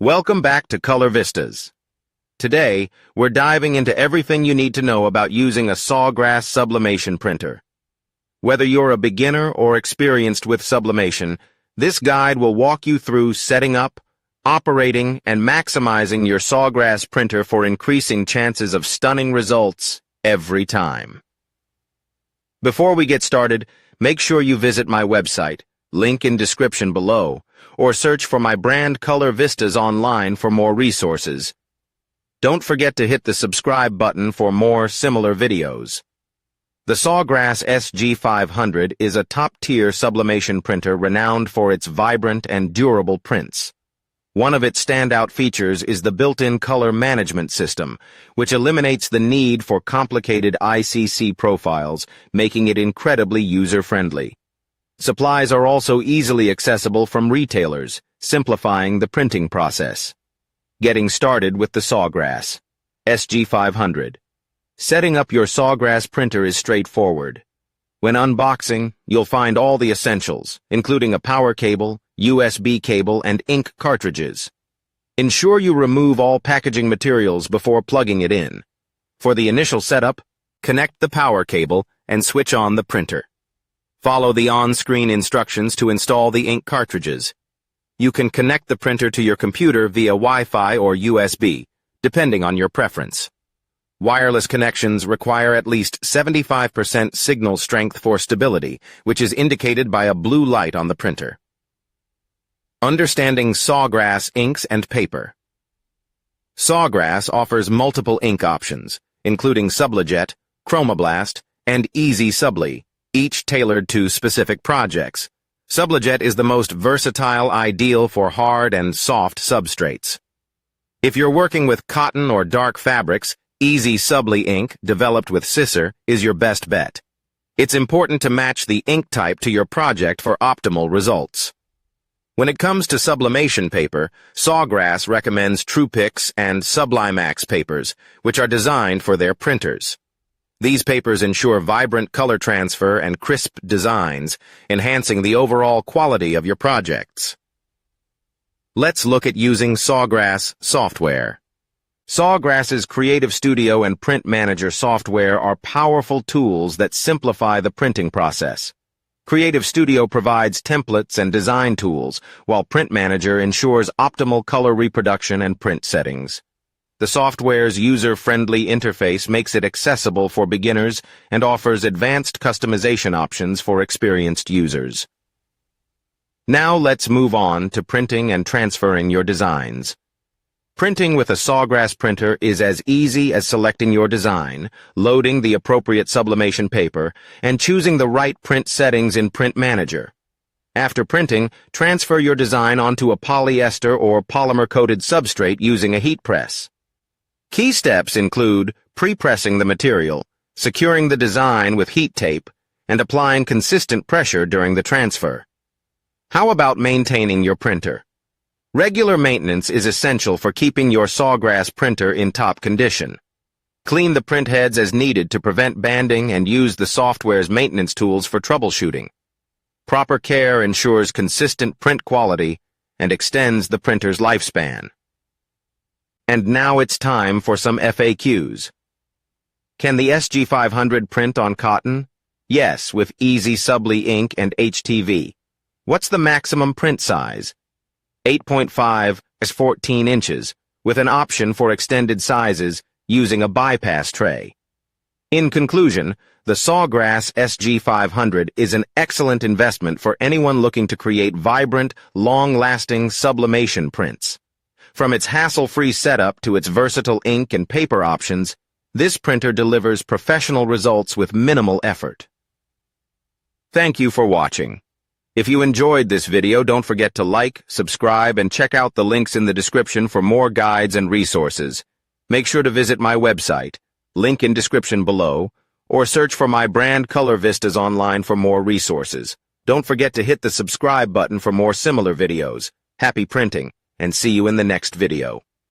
Welcome back to Color Vistas. Today, we're diving into everything you need to know about using a Sawgrass Sublimation printer. Whether you're a beginner or experienced with sublimation, this guide will walk you through setting up, operating, and maximizing your Sawgrass printer for increasing chances of stunning results every time. Before we get started, make sure you visit my website, link in description below, or search for my brand Color Vistas online for more resources. Don't forget to hit the subscribe button for more similar videos. The Sawgrass SG500 is a top-tier sublimation printer renowned for its vibrant and durable prints. One of its standout features is the built-in color management system, which eliminates the need for complicated ICC profiles, making it incredibly user-friendly. Supplies are also easily accessible from retailers, simplifying the printing process. Getting started with the Sawgrass SG500. Setting up your Sawgrass printer is straightforward. When unboxing, you'll find all the essentials, including a power cable, USB cable, and ink cartridges. Ensure you remove all packaging materials before plugging it in. For the initial setup, connect the power cable and switch on the printer. Follow the on-screen instructions to install the ink cartridges. You can connect the printer to your computer via Wi-Fi or USB, depending on your preference. Wireless connections require at least 75% signal strength for stability, which is indicated by a blue light on the printer. Understanding Sawgrass inks and paper. Sawgrass offers multiple ink options, including Sublijet, Chromoblast, and Easy Subli, each tailored to specific projects. Sublijet is the most versatile, ideal for hard and soft substrates. If you're working with cotton or dark fabrics, Easy Subli ink, developed with scissor, is your best bet. It's important to match the ink type to your project for optimal results. When it comes to sublimation paper, Sawgrass recommends TruePix and Sublimax papers, which are designed for their printers. These papers ensure vibrant color transfer and crisp designs, enhancing the overall quality of your projects. Let's look at using Sawgrass software. Sawgrass's Creative Studio and Print Manager software are powerful tools that simplify the printing process. Creative Studio provides templates and design tools, while Print Manager ensures optimal color reproduction and print settings. The software's user-friendly interface makes it accessible for beginners and offers advanced customization options for experienced users. Now let's move on to printing and transferring your designs. Printing with a Sawgrass printer is as easy as selecting your design, loading the appropriate sublimation paper, and choosing the right print settings in Print Manager. After printing, transfer your design onto a polyester or polymer-coated substrate using a heat press. Key steps include pre-pressing the material, securing the design with heat tape, and applying consistent pressure during the transfer. How about maintaining your printer? Regular maintenance is essential for keeping your Sawgrass printer in top condition. Clean the print heads as needed to prevent banding and use the software's maintenance tools for troubleshooting. Proper care ensures consistent print quality and extends the printer's lifespan. And now it's time for some FAQs. Can the SG500 print on cotton? Yes, with Easy Subli ink and HTV. What's the maximum print size? 8.5 is 14 inches, with an option for extended sizes using a bypass tray. In conclusion, the Sawgrass SG500 is an excellent investment for anyone looking to create vibrant, long-lasting sublimation prints. From its hassle-free setup to its versatile ink and paper options, this printer delivers professional results with minimal effort. Thank you for watching. If you enjoyed this video, don't forget to like, subscribe, and check out the links in the description for more guides and resources. Make sure to visit my website, link in description below, or search for my brand Color Vistas online for more resources. Don't forget to hit the subscribe button for more similar videos. Happy printing, and see you in the next video.